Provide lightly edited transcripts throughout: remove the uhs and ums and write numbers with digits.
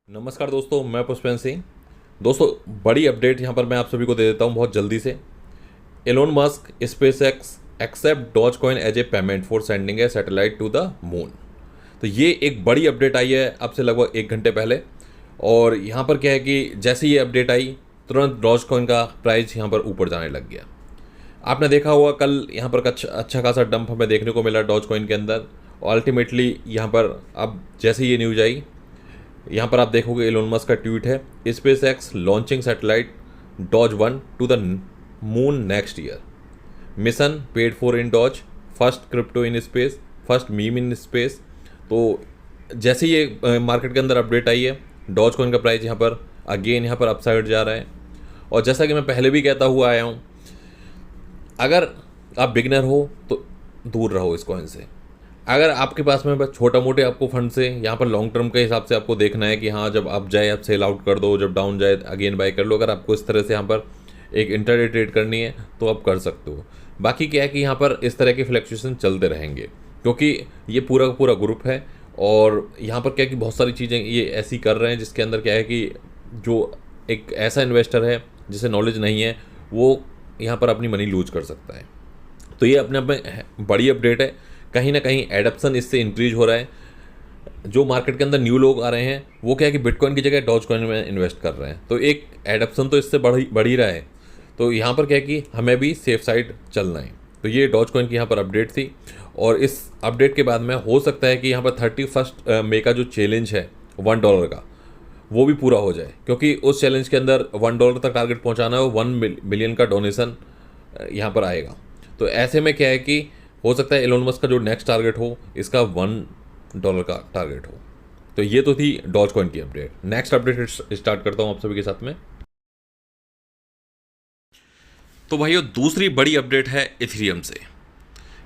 नमस्कार दोस्तों, मैं पुष्पेंद्र सिंह। दोस्तों, बड़ी अपडेट यहाँ पर मैं आप सभी को दे देता हूँ बहुत जल्दी से। Elon Musk space X accept Dogecoin as a payment for sending a satellite to the moon. तो ये एक बड़ी अपडेट आई है अब से लगभग 1 घंटे पहले। और यहाँ पर क्या है कि जैसे ये अपडेट आई तुरंत डॉज कॉइन का प्राइस यहाँ पर ऊपर जाने लग गया। आपने देखा होगा कल यहाँ पर अच्छा खासा डंप हमें देखने को मिला डॉज कॉइन के अंदर। और अल्टीमेटली यहाँ पर अब जैसे ये न्यूज आई, यहाँ पर आप देखोगे एलोन मस्क का ट्वीट है, space X launching satellite Doge 1 to the moon next year, mission paid for in Doge, first crypto in space, first meme in space. तो जैसे ये मार्केट के अंदर अपडेट आई है, डॉज कॉइन का प्राइस यहाँ पर अगेन यहाँ पर अपसाइड जा रहा है। और जैसा कि मैं पहले भी कहता हुआ आया हूँ, अगर आप बिगिनर हो तो दूर रहो इस कॉइन से। अगर आपके पास में बस छोटा मोटे आपको फंड से यहाँ पर लॉन्ग टर्म के हिसाब से आपको देखना है कि हाँ जब अप जाए आप सेल आउट कर दो, जब डाउन जाए अगेन बाय कर लो, अगर आपको इस तरह से यहाँ पर एक इंटरडे ट्रेड करनी है तो आप कर सकते हो। बाकी क्या है कि यहाँ पर इस तरह के फ्लक्चुएशन चलते रहेंगे क्योंकि ये पूरा का पूरा ग्रुप है। और यहाँ पर क्या है कि बहुत सारी चीज़ें ये ऐसी कर रहे हैं जिसके अंदर क्या है कि जो एक ऐसा इन्वेस्टर है जिसे नॉलेज नहीं है वो यहाँ पर अपनी मनी लूज कर सकता है। तो ये अपने आप में बड़ी अपडेट है। कहीं ना कहीं एडप्शन इससे इंक्रीज हो रहा है। जो मार्केट के अंदर न्यू लोग आ रहे हैं वो क्या है कि बिटकॉइन की जगह डॉज कॉइन में इन्वेस्ट कर रहे हैं, तो एक एडप्शन तो इससे बढ़ ही रहा है। तो यहाँ पर क्या है कि हमें भी सेफ साइड चलना है। तो ये डॉज कॉइन की यहाँ पर अपडेट थी। और इस अपडेट के बाद में हो सकता है कि यहाँ पर 31 मई का जो चैलेंज है $1 का वो भी पूरा हो जाए, क्योंकि उस चैलेंज के अंदर $1 तक टारगेट पहुँचाना है, 1 मिलियन का डोनेशन यहाँ पर आएगा। तो ऐसे में क्या है कि हो सकता है एलोन मस्क का जो नेक्स्ट टारगेट हो इसका $1 का टारगेट हो। तो ये तो थी डॉज कॉइन की अपडेट। नेक्स्ट अपडेट स्टार्ट करता हूँ आप सभी के साथ में। तो भाइयों, दूसरी बड़ी अपडेट है इथेरियम से।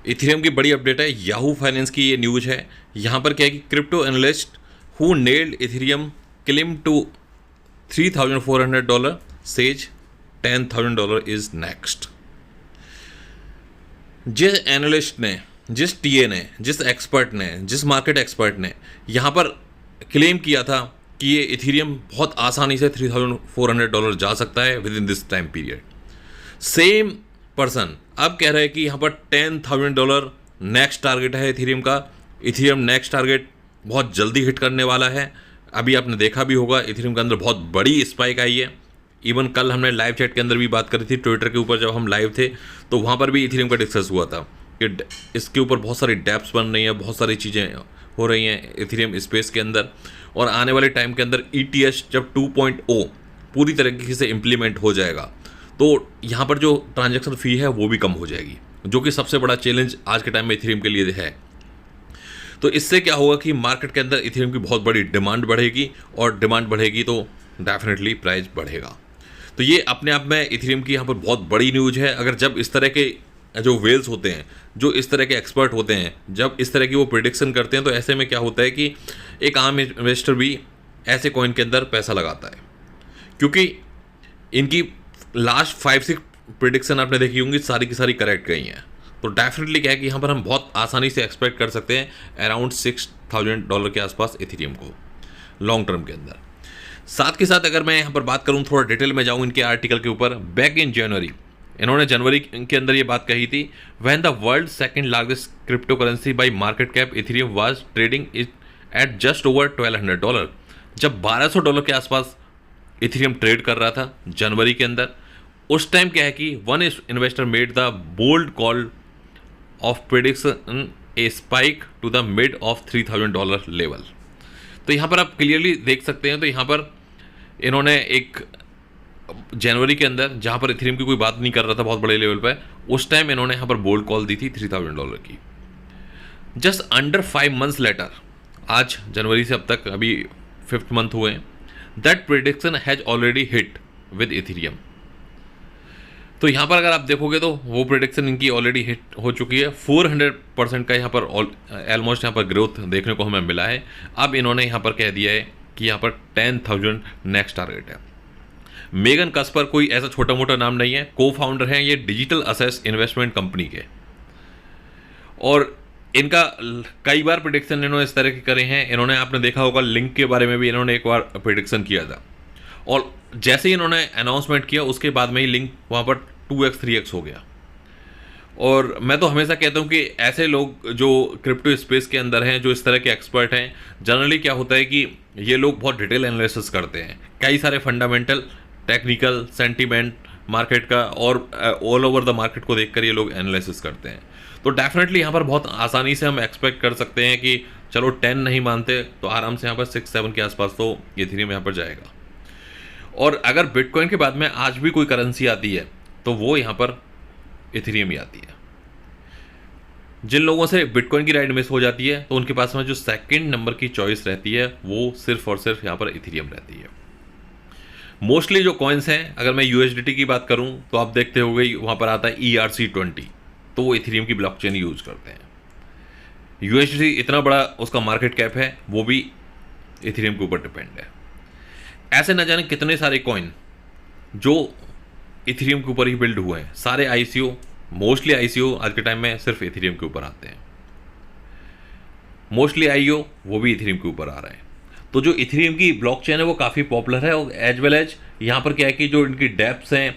इथेरियम की बड़ी अपडेट है, याहू फाइनेंस की ये न्यूज है। यहाँ पर क्या है कि crypto analyst who nailed Ethereum claim to $3,400 says $10,000 is next. जिस एनालिस्ट ने, जिस टीए ने, जिस एक्सपर्ट ने, जिस मार्केट एक्सपर्ट ने यहाँ पर क्लेम किया था कि ये इथेरियम बहुत आसानी से $3,400 जा सकता है with in this time period, same person अब कह रहे हैं कि यहाँ पर $10,000 नेक्स्ट टारगेट है इथेरियम का। इथेरियम नेक्स्ट टारगेट बहुत जल्दी हिट करने वाला है। अभी आपने देखा भी होगा इथेरियम के अंदर बहुत बड़ी स्पाइक आई है। इवन कल हमने लाइव चैट के अंदर भी बात करी थी, ट्विटर के ऊपर जब हम लाइव थे तो वहाँ पर भी इथेरियम का डिस्कस हुआ था कि इसके ऊपर बहुत सारी डेप्स बन रही हैं, बहुत सारी चीज़ें हो रही हैं इथेरियम स्पेस के अंदर। और आने वाले टाइम के अंदर ETH जब 2.0 पूरी तरीके से इम्प्लीमेंट हो जाएगा तो यहाँ पर जो ट्रांजैक्शन फ़ी है वो भी कम हो जाएगी, जो कि सबसे बड़ा चैलेंज आज के टाइम में इथेरियम के लिए है। तो इससे क्या होगा कि मार्केट के अंदर इथेरियम की बहुत बड़ी डिमांड बढ़ेगी, और डिमांड बढ़ेगी तो डेफिनेटली प्राइस बढ़ेगा। तो ये अपने आप में इथेरियम की यहाँ पर बहुत बड़ी न्यूज है। अगर जब इस तरह के जो वेल्स होते हैं, जो इस तरह के एक्सपर्ट होते हैं, जब इस तरह की वो प्रिडिक्शन करते हैं तो ऐसे में क्या होता है कि एक आम इन्वेस्टर भी ऐसे कॉइन के अंदर पैसा लगाता है, क्योंकि इनकी लास्ट 5-6 प्रिडिक्शन आपने देखी होंगी, सारी की सारी करेक्ट गई हैं। तो डेफिनेटली क्या है कि यहाँ पर हम बहुत आसानी से एक्सपेक्ट कर सकते हैं अराउंड $6,000 के आसपास इथेरियम को लॉन्ग टर्म के अंदर। साथ के साथ अगर मैं यहाँ पर बात करूँ, थोड़ा डिटेल में जाऊँ इनके आर्टिकल के ऊपर, बैक इन जनवरी इन्होंने जनवरी के अंदर ये बात कही थी, when the world second largest crypto currency by market cap Ethereum was trading at just over $1,200। जब $1,200 के आसपास इथेरियम ट्रेड कर रहा था जनवरी के अंदर, उस टाइम क्या है कि one investor made the bold call of prediction a spike to the mid of $3,000 level. तो यहाँ पर आप क्लियरली देख सकते हैं। तो यहाँ पर इन्होंने एक जनवरी के अंदर, जहाँ पर इथेरियम की कोई बात नहीं कर रहा था बहुत बड़े लेवल पर, उस टाइम इन्होंने यहाँ पर बोल्ड कॉल दी थी $3,000 की। जस्ट अंडर 5 मंथ्स लेटर, आज जनवरी से अब तक अभी 5th मंथ हुए हैं, that prediction has already hit with Ethereum. तो यहाँ पर अगर आप देखोगे तो वो प्रेडिक्शन इनकी ऑलरेडी हिट हो चुकी है। 400% का यहाँ पर ऑलमोस्ट यहाँ पर ग्रोथ देखने को हमें मिला है। अब इन्होंने यहाँ पर कह दिया है कि यहाँ पर 10,000 नेक्स्ट टारगेट है। मेगन कस्पर कोई ऐसा छोटा मोटा नाम नहीं है, को फाउंडर हैं ये डिजिटल असेस इन्वेस्टमेंट कंपनी के। और इनका कई बार प्रिडिक्शन इन्होंने इस तरह के करे हैं। इन्होंने, आपने देखा होगा, लिंक के बारे में भी इन्होंने एक बार प्रिडिक्शन किया था, और जैसे ही इन्होंने अनाउंसमेंट किया उसके बाद में ही लिंक वहाँ पर 2x 3x हो गया। और मैं तो हमेशा कहता हूँ कि ऐसे लोग जो क्रिप्टो स्पेस के अंदर हैं, जो इस तरह के एक्सपर्ट हैं, जनरली क्या होता है कि ये लोग बहुत डिटेल एनालिसिस करते हैं, कई सारे फंडामेंटल, टेक्निकल, सेंटीमेंट मार्केट का, और ऑल ओवर द मार्केट को देखकर ये लोग एनालिसिस करते हैं। तो डेफिनेटली यहाँ पर बहुत आसानी से हम एक्सपेक्ट कर सकते हैं कि चलो 10 नहीं मानते तो आराम से यहाँ पर 6-7 के आसपास तो इथेरियम यहाँ पर जाएगा। और अगर बिटकॉइन के बाद में आज भी कोई करेंसी आती है तो वो यहाँ पर इथेरियम ही आती है। जिन लोगों से बिटकॉइन की राइड मिस हो जाती है तो उनके पास में जो सेकंड नंबर की चॉइस रहती है वो सिर्फ और सिर्फ यहाँ पर इथेरियम रहती है। मोस्टली जो कॉइन्स हैं, अगर मैं USDT की बात करूं तो आप देखते हो गई वहाँ पर आता है ERC20, तो वो इथेरियम की ब्लॉकचेन यूज करते हैं। USDT इतना बड़ा उसका मार्केट कैप है, वो भी इथेरियम के ऊपर डिपेंड है। ऐसे न जाने कितने सारे कॉइन जो इथेरियम के ऊपर ही बिल्ड हुए हैं। सारे ICO, मोस्टली ICO आज के टाइम में सिर्फ इथेरियम के ऊपर आते हैं। मोस्टली IO वो भी इथेरियम के ऊपर आ रहे हैं। तो जो इथेरियम की ब्लॉकचेन है वो काफ़ी पॉपुलर है, और एज वेल एज यहाँ पर क्या है कि जो इनकी डेप्स हैं,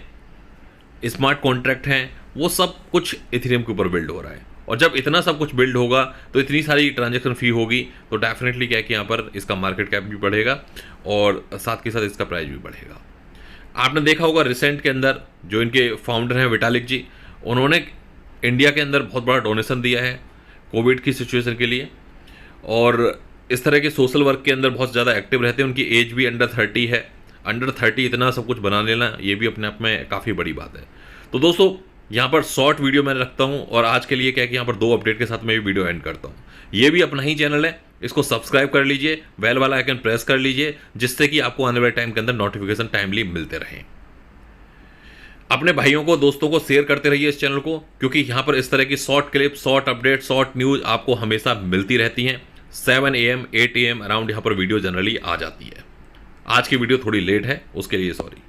स्मार्ट कॉन्ट्रैक्ट हैं, वो सब कुछ इथेरियम के ऊपर बिल्ड हो रहा है। और जब इतना सब कुछ बिल्ड होगा तो इतनी सारी ट्रांजैक्शन फी होगी, तो डेफिनेटली क्या है कि यहाँ पर इसका मार्केट कैप भी बढ़ेगा और साथ के साथ इसका प्राइस भी बढ़ेगा। आपने देखा होगा रिसेंट के अंदर जो इनके फाउंडर हैं विटालिक जी, उन्होंने इंडिया के अंदर बहुत बड़ा डोनेशन दिया है कोविड की सिचुएशन के लिए, और इस तरह के सोशल वर्क के अंदर बहुत ज़्यादा एक्टिव रहते हैं। उनकी एज भी अंडर 30 है। अंडर 30 इतना सब कुछ बना लेना, ये भी अपने आप में काफ़ी बड़ी बात है। तो दोस्तों, यहाँ पर शॉर्ट वीडियो मैं रखता हूँ, और आज के लिए क्या है कि यहाँ पर 2 अपडेट के साथ मैं भी वीडियो एंड करता हूँ। ये भी अपना ही चैनल है, इसको सब्सक्राइब कर लीजिए, बेल वाला आइकन प्रेस कर लीजिए, जिससे कि आपको आने वाले टाइम के अंदर नोटिफिकेशन टाइमली मिलते रहें। अपने भाइयों को, दोस्तों को शेयर करते रहिए इस चैनल को, क्योंकि यहाँ पर इस तरह की short clip, short update, short news आपको हमेशा मिलती रहती हैं। 7 AM 8 AM अराउंड यहाँ पर वीडियो जनरली आ जाती है। आज की वीडियो थोड़ी लेट है, उसके लिए सॉरी।